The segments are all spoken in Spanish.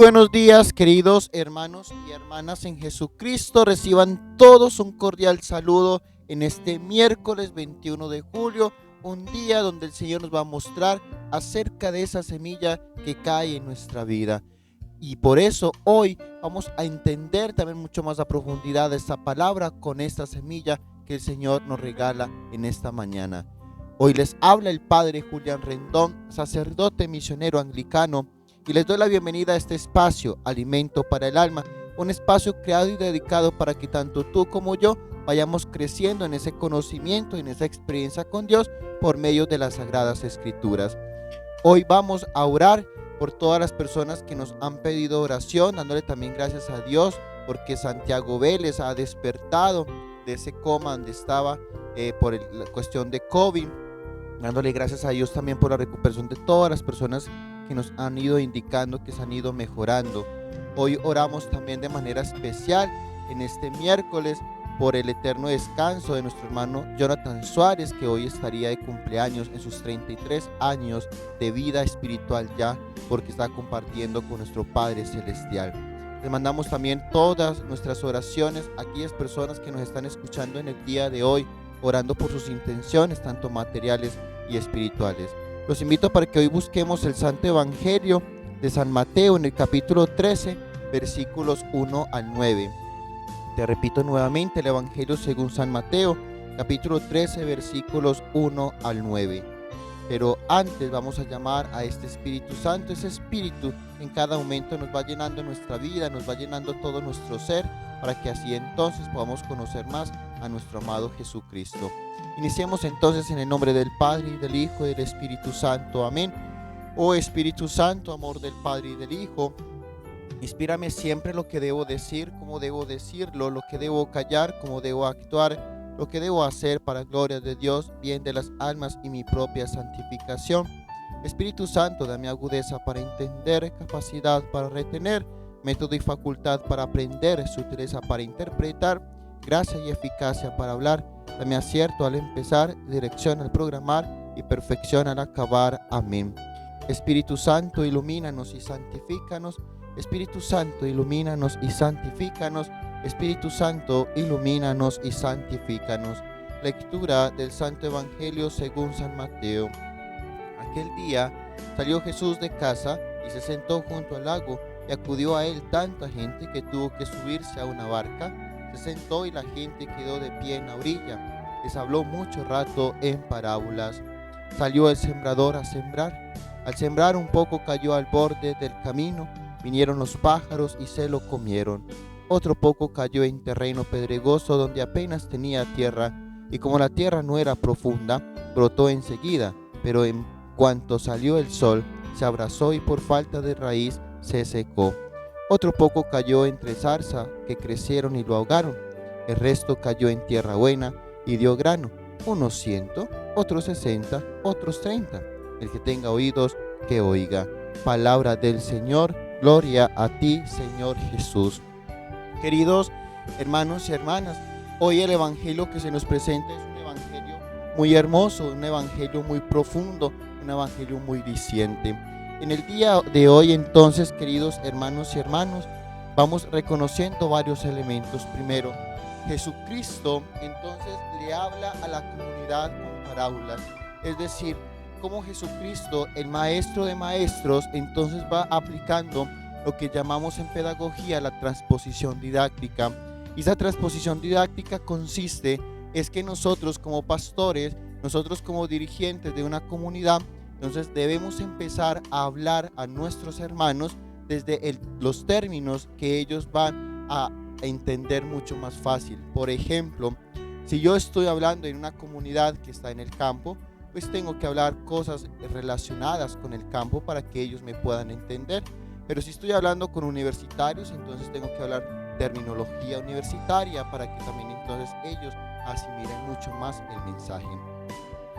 buenos días, queridos hermanos y hermanas en Jesucristo. Reciban todos un cordial saludo en este miércoles 21 de julio, un día donde el Señor nos va a mostrar acerca de esa semilla que cae en nuestra vida. Y por eso hoy vamos a entender también mucho más a profundidad esta palabra con esta semilla que el Señor nos regala en esta mañana. Hoy les habla el Padre Julián Rendón, sacerdote misionero anglicano, y les doy la bienvenida a este espacio, Alimento para el Alma, un espacio creado y dedicado para que tanto tú como yo vayamos creciendo en ese conocimiento, en esa experiencia con Dios por medio de las Sagradas Escrituras. Hoy vamos a orar por todas las personas que nos han pedido oración, dándole también gracias a Dios porque Santiago Vélez ha despertado de ese coma donde estaba por la cuestión de COVID, dándole gracias a Dios también por la recuperación de todas las personas que nos han ido indicando que se han ido mejorando. Hoy oramos también de manera especial en este miércoles por el eterno descanso de nuestro hermano Jonathan Suárez, que hoy estaría de cumpleaños en sus 33 años de vida espiritual ya, porque está compartiendo con nuestro Padre Celestial. Les mandamos también todas nuestras oraciones a aquellas personas que nos están escuchando en el día de hoy, orando por sus intenciones, tanto materiales y espirituales. Los invito para que hoy busquemos el Santo Evangelio de San Mateo en el capítulo 13, versículos 1 al 9. Te repito nuevamente el Evangelio según San Mateo, capítulo 13, versículos 1 al 9. Pero antes vamos a llamar a este Espíritu Santo. Ese Espíritu en cada momento nos va llenando nuestra vida, nos va llenando todo nuestro ser, para que así entonces podamos conocer más a nuestro amado Jesucristo. Iniciemos entonces en el nombre del Padre, y del Hijo, y del Espíritu Santo. Amén. Oh Espíritu Santo, amor del Padre y del Hijo, inspírame siempre lo que debo decir, cómo debo decirlo, lo que debo callar, cómo debo actuar, lo que debo hacer para gloria de Dios, bien de las almas y mi propia santificación. Espíritu Santo, dame agudeza para entender, capacidad para retener, método y facultad para aprender, sutileza para interpretar, gracia y eficacia para hablar. Dame acierto al empezar, dirección al programar y perfección al acabar. Amén. Espíritu Santo, ilumínanos y santifícanos. Espíritu Santo, ilumínanos y santifícanos. Espíritu Santo, ilumínanos y santifícanos. Lectura del Santo Evangelio según San Mateo. Aquel día salió Jesús de casa y se sentó junto al lago, y acudió a él tanta gente que tuvo que subirse a una barca. Se sentó y la gente quedó de pie en la orilla. Les habló mucho rato en parábolas. Salió el sembrador a sembrar. Al sembrar un poco cayó al borde del camino. Vinieron los pájaros y se lo comieron. Otro poco cayó en terreno pedregoso donde apenas tenía tierra, y como la tierra no era profunda, brotó enseguida, pero en cuanto salió el sol, se abrasó y por falta de raíz se secó. Otro poco cayó entre zarza, que crecieron y lo ahogaron. El resto cayó en tierra buena y dio grano, unos 100, otros 60, otros 30. El que tenga oídos, que oiga. Palabra del Señor. Gloria a ti, Señor Jesús. Queridos hermanos y hermanas, hoy el evangelio que se nos presenta es un evangelio muy hermoso, un evangelio muy profundo, un evangelio muy diciente. En el día de hoy entonces, queridos hermanos y hermanas, vamos reconociendo varios elementos. Primero, Jesucristo entonces le habla a la comunidad con parábolas, es decir, cómo Jesucristo, el maestro de maestros, entonces va aplicando lo que llamamos en pedagogía la transposición didáctica. Y esa transposición didáctica consiste es que nosotros como pastores, nosotros como dirigentes de una comunidad, entonces debemos empezar a hablar a nuestros hermanos desde los términos que ellos van a entender mucho más fácil. Por ejemplo, si yo estoy hablando en una comunidad que está en el campo, pues tengo que hablar cosas relacionadas con el campo para que ellos me puedan entender. Pero si estoy hablando con universitarios, entonces tengo que hablar terminología universitaria para que también entonces ellos asimilen mucho más el mensaje.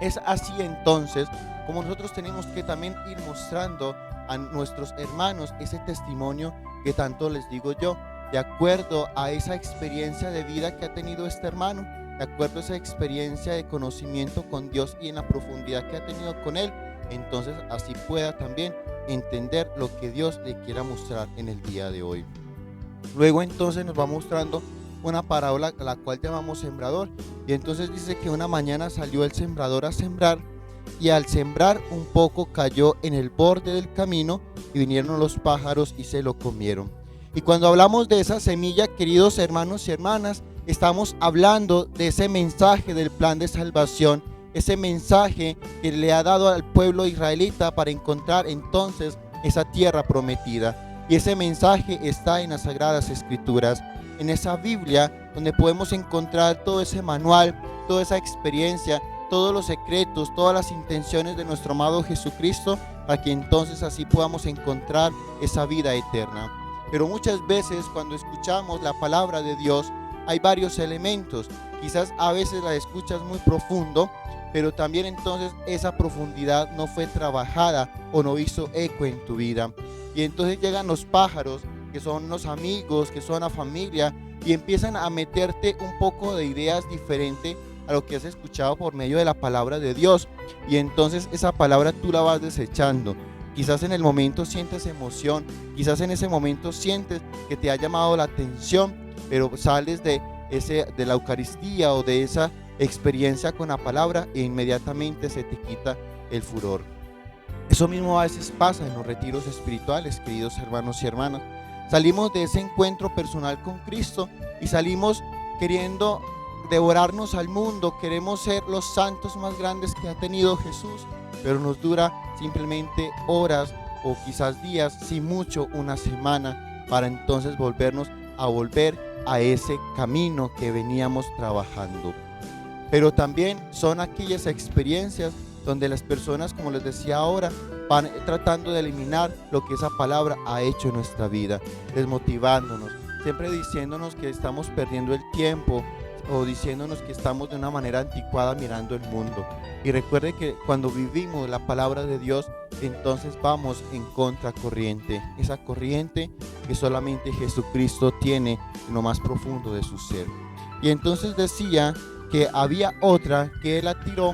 Es así entonces como nosotros tenemos que también ir mostrando a nuestros hermanos ese testimonio que tanto les digo yo, de acuerdo a esa experiencia de vida que ha tenido este hermano, de acuerdo a esa experiencia de conocimiento con Dios y en la profundidad que ha tenido con Él, entonces así pueda también entender lo que Dios le quiera mostrar en el día de hoy. Luego entonces nos va mostrando una parábola a la cual llamamos sembrador, y entonces dice que una mañana salió el sembrador a sembrar, y al sembrar un poco cayó en el borde del camino, y vinieron los pájaros y se lo comieron. Y cuando hablamos de esa semilla, queridos hermanos y hermanas, estamos hablando de ese mensaje del plan de salvación, ese mensaje que le ha dado al pueblo israelita para encontrar entonces esa tierra prometida. Y ese mensaje está en las Sagradas Escrituras, en esa Biblia donde podemos encontrar todo ese manual, toda esa experiencia, todos los secretos, todas las intenciones de nuestro amado Jesucristo, para que entonces así podamos encontrar esa vida eterna. Pero muchas veces cuando escuchamos la palabra de Dios hay varios elementos. Quizás a veces la escuchas muy profundo, pero también entonces esa profundidad no fue trabajada o no hizo eco en tu vida. Y entonces llegan los pájaros, que son los amigos, que son la familia, y empiezan a meterte un poco de ideas diferentes a lo que has escuchado por medio de la palabra de Dios. Y entonces esa palabra tú la vas desechando. Quizás en el momento sientes emoción, quizás en ese momento sientes que te ha llamado la atención, pero sales de la Eucaristía o de esa experiencia con la palabra e inmediatamente se te quita el furor. Eso mismo a veces pasa en los retiros espirituales, queridos hermanos y hermanas. Salimos de ese encuentro personal con Cristo y salimos queriendo devorarnos al mundo, queremos ser los santos más grandes que ha tenido Jesús, pero nos dura simplemente horas o quizás días, si mucho una semana, para entonces volver a ese camino que veníamos trabajando. Pero también son aquellas experiencias donde las personas, como les decía ahora, van tratando de eliminar lo que esa palabra ha hecho en nuestra vida, desmotivándonos, siempre diciéndonos que estamos perdiendo el tiempo o diciéndonos que estamos de una manera anticuada mirando el mundo. Y recuerde que cuando vivimos la palabra de Dios, entonces vamos en contracorriente, esa corriente que solamente Jesucristo tiene en lo más profundo de su ser. Y entonces decía que había otra que la tiró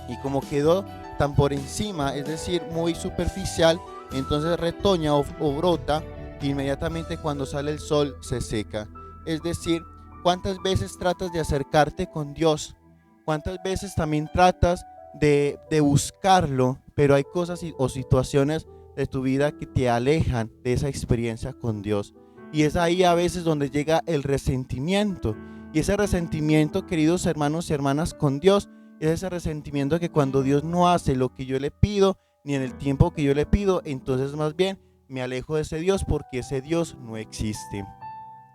y como quedó tan por encima, es decir, muy superficial, entonces retoña o brota, e inmediatamente cuando sale el sol se seca. Es decir, ¿cuántas veces tratas de acercarte con Dios? ¿Cuántas veces también tratas de buscarlo, pero hay cosas o situaciones de tu vida que te alejan de esa experiencia con Dios? Y es ahí a veces donde llega el resentimiento. Y ese resentimiento, queridos hermanos y hermanas, con Dios, es ese resentimiento que cuando Dios no hace lo que yo le pido, ni en el tiempo que yo le pido, entonces más bien me alejo de ese Dios porque ese Dios no existe.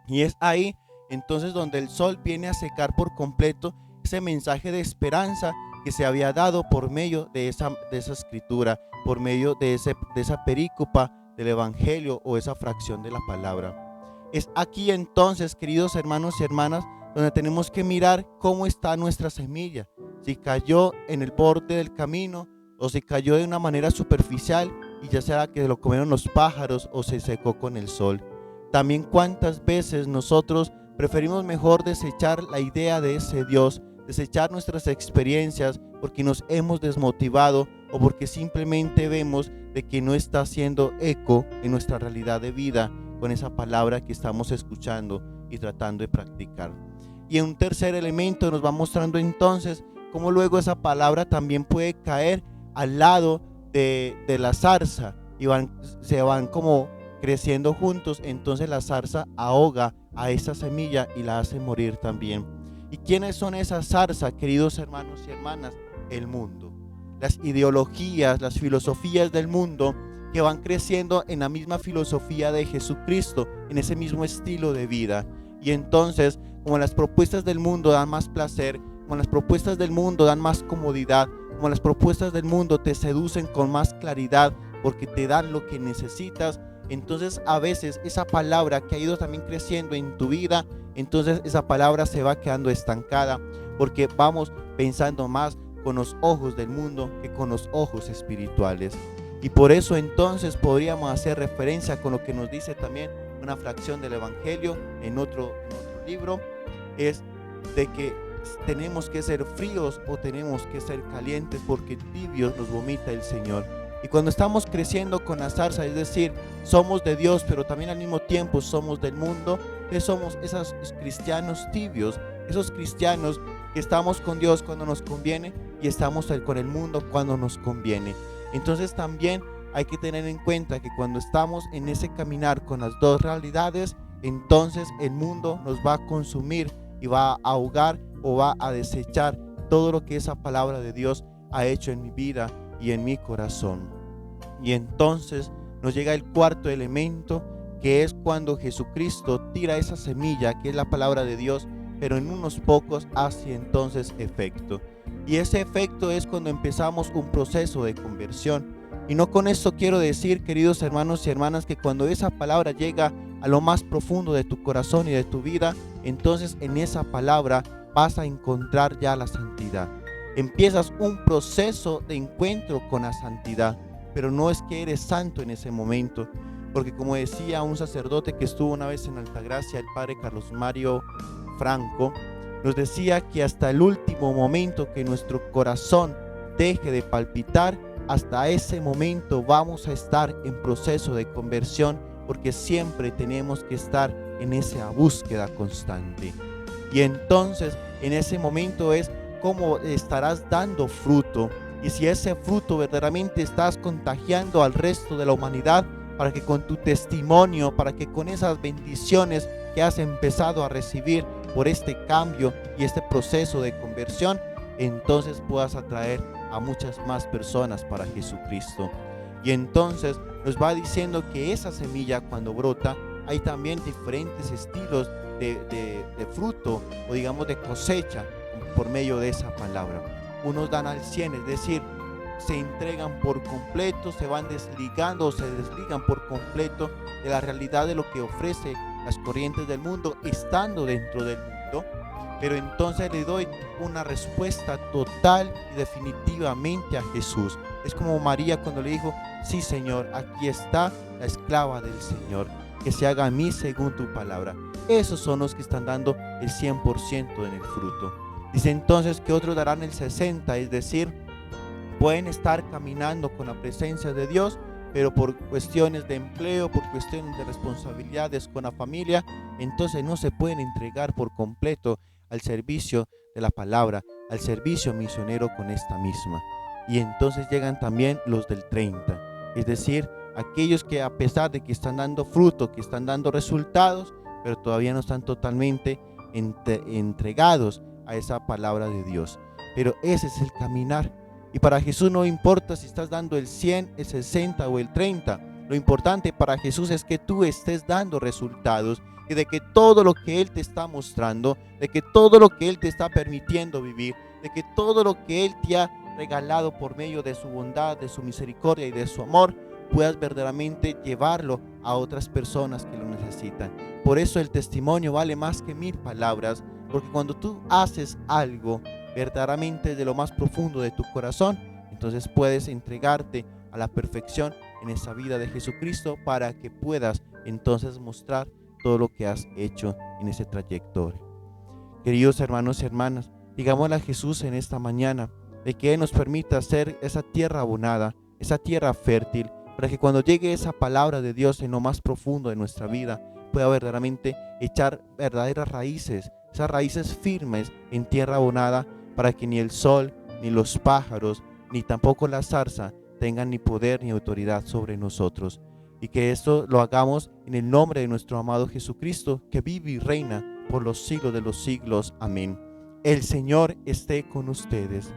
Y es ahí entonces donde el sol viene a secar por completo ese mensaje de esperanza que se había dado por medio de esa escritura, por medio de esa perícopa del evangelio o esa fracción de la palabra. Es aquí entonces, queridos hermanos y hermanas, donde tenemos que mirar cómo está nuestra semilla, si cayó en el borde del camino o si cayó de una manera superficial y ya sea que lo comieron los pájaros o se secó con el sol. También cuántas veces nosotros preferimos mejor desechar la idea de ese Dios, desechar nuestras experiencias porque nos hemos desmotivado o porque simplemente vemos de que no está haciendo eco en nuestra realidad de vida con esa palabra que estamos escuchando y tratando de practicar. Y en un tercer elemento nos va mostrando entonces cómo luego esa palabra también puede caer al lado de la zarza y se van como creciendo juntos, entonces la zarza ahoga a esa semilla y la hace morir también. ¿Y quiénes son esas zarzas, queridos hermanos y hermanas? El mundo, las ideologías, las filosofías del mundo que van creciendo en la misma filosofía de Jesucristo, en ese mismo estilo de vida. Y entonces, como las propuestas del mundo dan más placer, como las propuestas del mundo dan más comodidad, como las propuestas del mundo te seducen con más claridad porque te dan lo que necesitas, entonces a veces esa palabra que ha ido también creciendo en tu vida, entonces esa palabra se va quedando estancada porque vamos pensando más con los ojos del mundo que con los ojos espirituales. Y por eso entonces podríamos hacer referencia con lo que nos dice también una fracción del Evangelio en otro libro, es de que tenemos que ser fríos o tenemos que ser calientes porque tibios nos vomita el Señor. Y cuando estamos creciendo con la zarza, es decir, somos de Dios, pero también al mismo tiempo somos del mundo, que somos esos cristianos tibios, esos cristianos que estamos con Dios cuando nos conviene y estamos con el mundo cuando nos conviene. Entonces también hay que tener en cuenta que cuando estamos en ese caminar con las dos realidades, entonces el mundo nos va a consumir y va a ahogar o va a desechar todo lo que esa palabra de Dios ha hecho en mi vida y en mi corazón. Y entonces nos llega el cuarto elemento, que es cuando Jesucristo tira esa semilla que es la palabra de Dios, pero en unos pocos hace entonces efecto. Y ese efecto es cuando empezamos un proceso de conversión. Y no con esto quiero decir, queridos hermanos y hermanas, que cuando esa palabra llega a lo más profundo de tu corazón y de tu vida, entonces en esa palabra vas a encontrar ya la santidad. Empiezas un proceso de encuentro con la santidad, pero no es que eres santo en ese momento, porque como decía un sacerdote que estuvo una vez en Altagracia, el padre Carlos Mario Franco, nos decía que hasta el último momento que nuestro corazón deje de palpitar, hasta ese momento vamos a estar en proceso de conversión, porque siempre tenemos que estar en esa búsqueda constante. Y entonces en ese momento es cómo estarás dando fruto, y si ese fruto verdaderamente estás contagiando al resto de la humanidad, para que con tu testimonio, para que con esas bendiciones que has empezado a recibir por este cambio y este proceso de conversión, entonces puedas atraer a muchas más personas para Jesucristo. Y entonces nos va diciendo que esa semilla, cuando brota, hay también diferentes estilos de fruto, o digamos de cosecha, por medio de esa palabra. Unos dan al 100, es decir, se entregan por completo, se van desligando o se desligan por completo de la realidad de lo que ofrece las corrientes del mundo, estando dentro del mundo. Pero entonces le doy una respuesta total y definitivamente a Jesús. Es como María cuando le dijo: sí, Señor, aquí está la esclava del Señor, que se haga a mí según tu palabra. Esos son los que están dando el 100% en el fruto. Dice entonces que otros darán el 60%, es decir, pueden estar caminando con la presencia de Dios, pero por cuestiones de empleo, por cuestiones de responsabilidades con la familia, entonces no se pueden entregar por completo al servicio de la palabra, al servicio misionero con esta misma. Y entonces llegan también los del 30%, es decir, aquellos que a pesar de que están dando fruto, que están dando resultados, pero todavía no están totalmente entregados a esa palabra de Dios. Pero ese es el caminar. Y para Jesús no importa si estás dando el 100, el 60 o el 30. Lo importante para Jesús es que tú estés dando resultados, y de que todo lo que Él te está mostrando, de que todo lo que Él te está permitiendo vivir, de que todo lo que Él te ha regalado por medio de su bondad, de su misericordia y de su amor, puedas verdaderamente llevarlo a otras personas que lo necesitan. Por eso el testimonio vale más que 1000 palabras, porque cuando tú haces algo verdaderamente de lo más profundo de tu corazón, entonces puedes entregarte a la perfección en esa vida de Jesucristo, para que puedas entonces mostrar todo lo que has hecho en ese trayectoria. Queridos hermanos y hermanas, digámosle a Jesús en esta mañana de que Él nos permita ser esa tierra abonada, esa tierra fértil, para que cuando llegue esa palabra de Dios en lo más profundo de nuestra vida, pueda verdaderamente echar verdaderas raíces, esas raíces firmes en tierra abonada, para que ni el sol, ni los pájaros, ni tampoco la zarza tengan ni poder ni autoridad sobre nosotros. Y que esto lo hagamos en el nombre de nuestro amado Jesucristo, que vive y reina por los siglos de los siglos. Amén. El Señor esté con ustedes.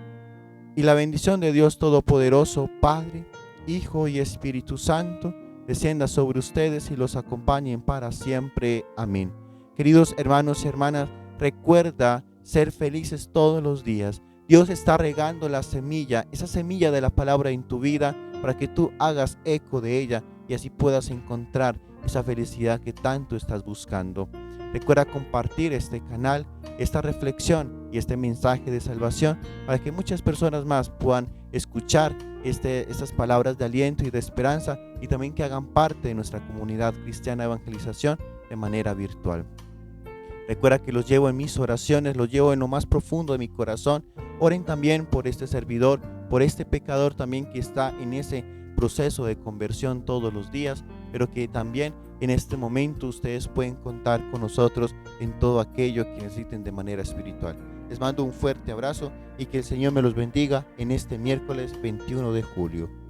Y la bendición de Dios Todopoderoso, Padre, Hijo y Espíritu Santo, descienda sobre ustedes y los acompañen para siempre. Amén. Queridos hermanos y hermanas, recuerda ser felices todos los días. Dios está regando la semilla, esa semilla de la palabra en tu vida, para que tú hagas eco de ella y así puedas encontrar esa felicidad que tanto estás buscando. Recuerda compartir este canal, esta reflexión y este mensaje de salvación, para que muchas personas más puedan escuchar estas palabras de aliento y de esperanza, y también que hagan parte de nuestra comunidad cristiana de evangelización de manera virtual. Recuerda que los llevo en mis oraciones, los llevo en lo más profundo de mi corazón. Oren también por este servidor, por este pecador también que está en ese proceso de conversión todos los días, pero que también en este momento ustedes pueden contar con nosotros en todo aquello que necesiten de manera espiritual. Les mando un fuerte abrazo y que el Señor me los bendiga en este miércoles 21 de julio.